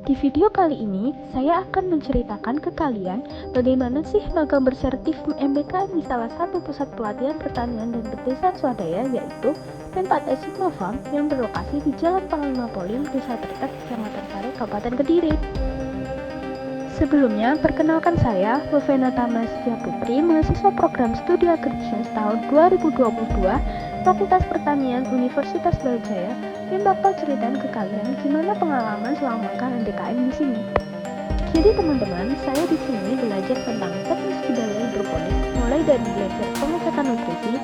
Di video kali ini, saya akan menceritakan ke kalian bagaimana sih magang bersertif MBK di salah satu pusat pelatihan pertanian dan pedesaan swadaya, yaitu P4S Sigma Farm yang berlokasi di Jalan Panglima Polim, Desa Terdekat, Kecamatan Sare, Kabupaten Kediri. Sebelumnya, perkenalkan saya, Lovena Tamasya Putri, mahasiswa program studi agrarian tahun 2022, Fakultas Pertanian Universitas Brawijaya, yang bakal ceritain ke kalian gimana pengalaman selama magang MBKM di sini. Jadi teman-teman, saya di sini belajar tentang teknis budidaya hidroponik, mulai dari belajar pengecekan nutrisi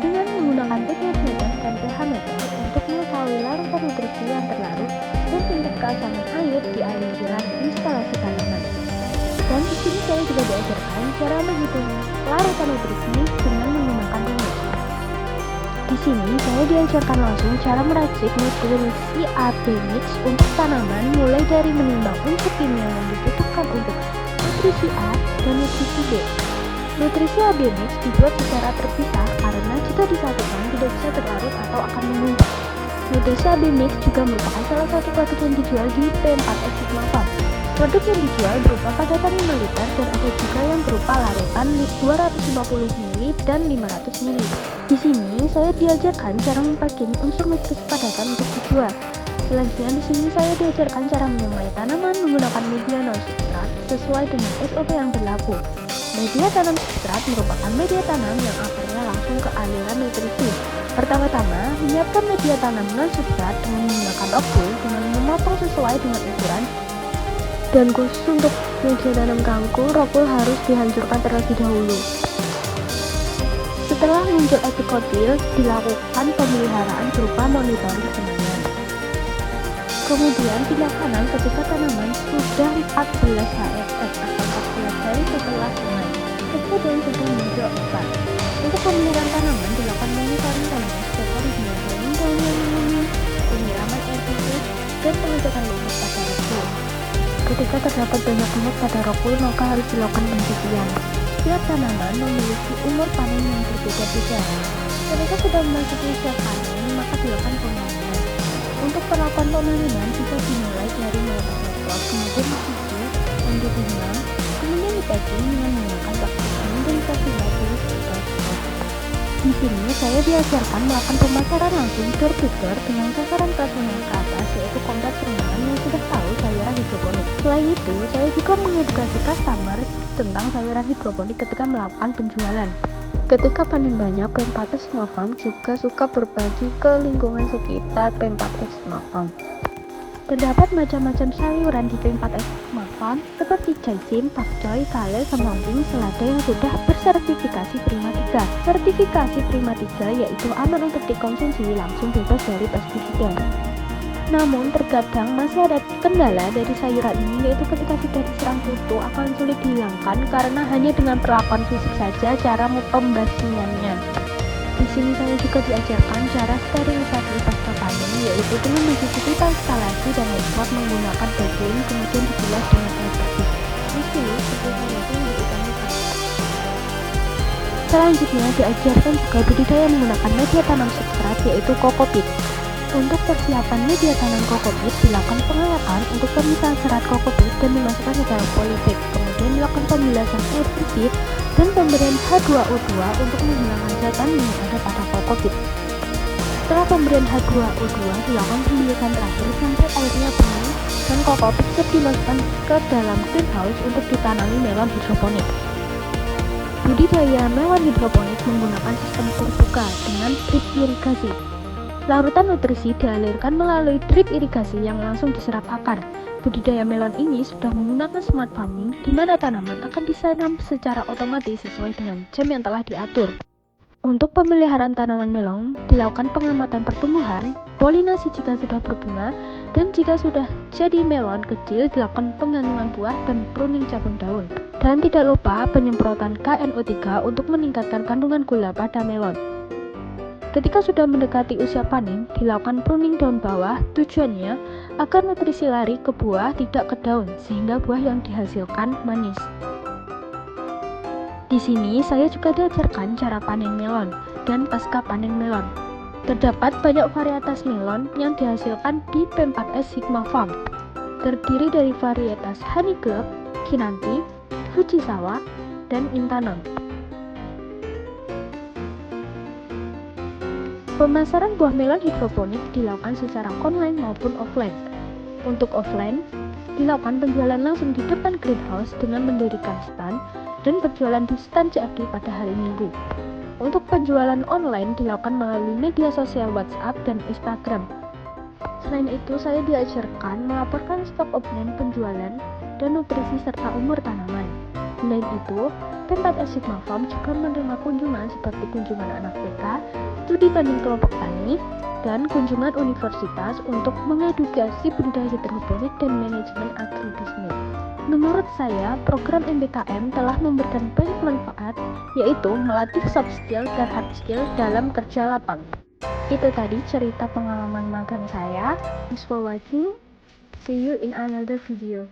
dengan menggunakan teknik medan dan pH meter untuk mengetahui larutan nutrisi yang terlarut dan tingkat keasaman air di aliran instalasi tanaman. Dan di sini saya juga diajarkan cara menghitung larutan nutrisi dengan menggunakan rumus. Di sini saya diajarkan langsung cara meracik nutrisi AB mix untuk tanaman, mulai dari menimbang unsur kimia yang dibutuhkan untuk nutrisi A dan nutrisi B. Nutrisi AB mix dibuat secara terpisah karena jika disatukan tidak bisa terlarut atau akan mengumpul. Nutrisi AB mix juga merupakan salah satu produk yang dijual di P4S Sigma Farm. Produk yang dijual berupa padatan 5 liter dan ada juga yang berupa larutan 250 ml dan 500 ml. Di sini saya diajarkan cara membagi unsur nutrisi padatan untuk dijual. Selanjutnya di sini saya diajarkan cara menyemai tanaman menggunakan media non substrat sesuai dengan SOP yang berlaku. Media tanam substrat merupakan media tanam yang akhirnya langsung ke aliran nutrisi. Pertama-tama, menyiapkan media tanam non substrat dengan menggunakan rockwool dengan memotong sesuai dengan ukuran. Dan khusus untuk media tanam kangkung, rockwool harus dihancurkan terlebih dahulu. Setelah muncul epikotil, dilakukan pemeliharaan berupa monitoring semaian. Kemudian pindah kanan ketika tanaman sudah 14 hari atau 14 hari setelah semai. Kemudian sudah muncul ekor. Untuk pemeliharaan tanaman dilakukan monitoring tanaman setiap hari dengan daun yang menguning, penyiraman air putih, dan pengecekan lumut pada rockwool. Ketika terdapat banyak lumut pada rockwool, maka harus dilakukan pencucian. Setiap tanaman memiliki umur panen yang berbeda-beda. Ketika sudah memasuki usia panen, maka dilakukan pemanenan. Untuk perlakuan pemanenan bisa dimulai dari melepas ekor, kemudian dicuci dan ditimbang, kemudian dipacking dengan menggunakan bakteri dan dikasih batu sebagai ekor. Di sini saya diajarkan melakukan pemasaran langsung door to door dengan sasaran personal ke atas, yaitu kompleks perumahan yang sudah tahu sayuran hidroponik. Selain itu, saya juga mengedukasi customer tentang sayuran hidroponik ketika melakukan penjualan. Ketika panen banyak, P4S Sigma Farm juga suka berbagi ke lingkungan sekitar P4S Sigma Farm. Terdapat macam-macam sayuran di P4S Sigma Farm seperti jaisim, pakcoy, kale, semanggi, selada yang sudah bersertifikasi Prima 3. Sertifikasi Prima 3 yaitu aman untuk dikonsumsi langsung, bebas dari pestisida. Namun terkadang masih ada kendala dari sayuran ini, yaitu ketika sudah diserang kutu akan sulit dihilangkan karena hanya dengan perlakuan fisik saja cara pembasmiannya. Di sini saya juga diajarkan cara sterilisasi pasca panen, yaitu dengan mencuci pipa instalasi dan ekspor menggunakan bagian kemudian dibilas dengan air bersih. Di sini seperti itu yang diutamakan. Selanjutnya diajarkan juga budidaya menggunakan media tanam substrat, yaitu kokopit. Untuk persiapan media tanam kokopit dilakukan pengayakan untuk pemisahan serat kokopit dan dimasukkan ke dalam polybag. Kemudian dilakukan pembilasan air bersih dan pemberian H2O2 untuk menghilangkan zat yang ada pada kokopit. Setelah pemberian H2O2 dilakukan pembilasan terakhir sampai airnya penuh dan kokopit siap dimasukkan ke dalam greenhouse untuk ditanami melon hidroponik. Budidaya melon hidroponik menggunakan sistem terbuka dengan drip irigasi. Larutan nutrisi dialirkan melalui drip irigasi yang langsung diserap akar. Budidaya melon ini sudah menggunakan smart farming, di mana tanaman akan ditanam secara otomatis sesuai dengan jam yang telah diatur. Untuk pemeliharaan tanaman melon, dilakukan pengamatan pertumbuhan, polinasi jika sudah berbunga, dan jika sudah jadi melon kecil, dilakukan pengandungan buah dan pruning cabang daun. Dan tidak lupa penyemprotan KNO3 untuk meningkatkan kandungan gula pada melon. Ketika sudah mendekati usia panen, dilakukan pruning daun bawah, tujuannya agar nutrisi lari ke buah tidak ke daun, sehingga buah yang dihasilkan manis. Di sini saya juga diajarkan cara panen melon dan pasca panen melon. Terdapat banyak varietas melon yang dihasilkan di P4S Sigma Farm. terdiri dari varietas Honeyclub, Kinanti, Fujisawa, dan Intanon. Pemasaran buah melon hidroponik dilakukan secara online maupun offline. Untuk offline, dilakukan penjualan langsung di depan greenhouse dengan mendirikan stand dan berjualan di stand CFD pada hari Minggu. Untuk penjualan online dilakukan melalui media sosial WhatsApp dan Instagram. Selain itu, saya diajarkan melaporkan stok opening penjualan dan nutrisi serta umur tanaman. Selain itu, Pemkab Sigma Farm juga menerima kunjungan seperti kunjungan anak TK, studi banding kelompok tani, dan kunjungan universitas untuk mengedukasi budidaya hidroponik dan manajemen agribisnis. Menurut saya, program MBKM telah memberikan banyak manfaat, yaitu melatih soft skill dan hard skill dalam kerja lapang. Itu tadi cerita pengalaman magang saya. Thanks for watching. See you in another video.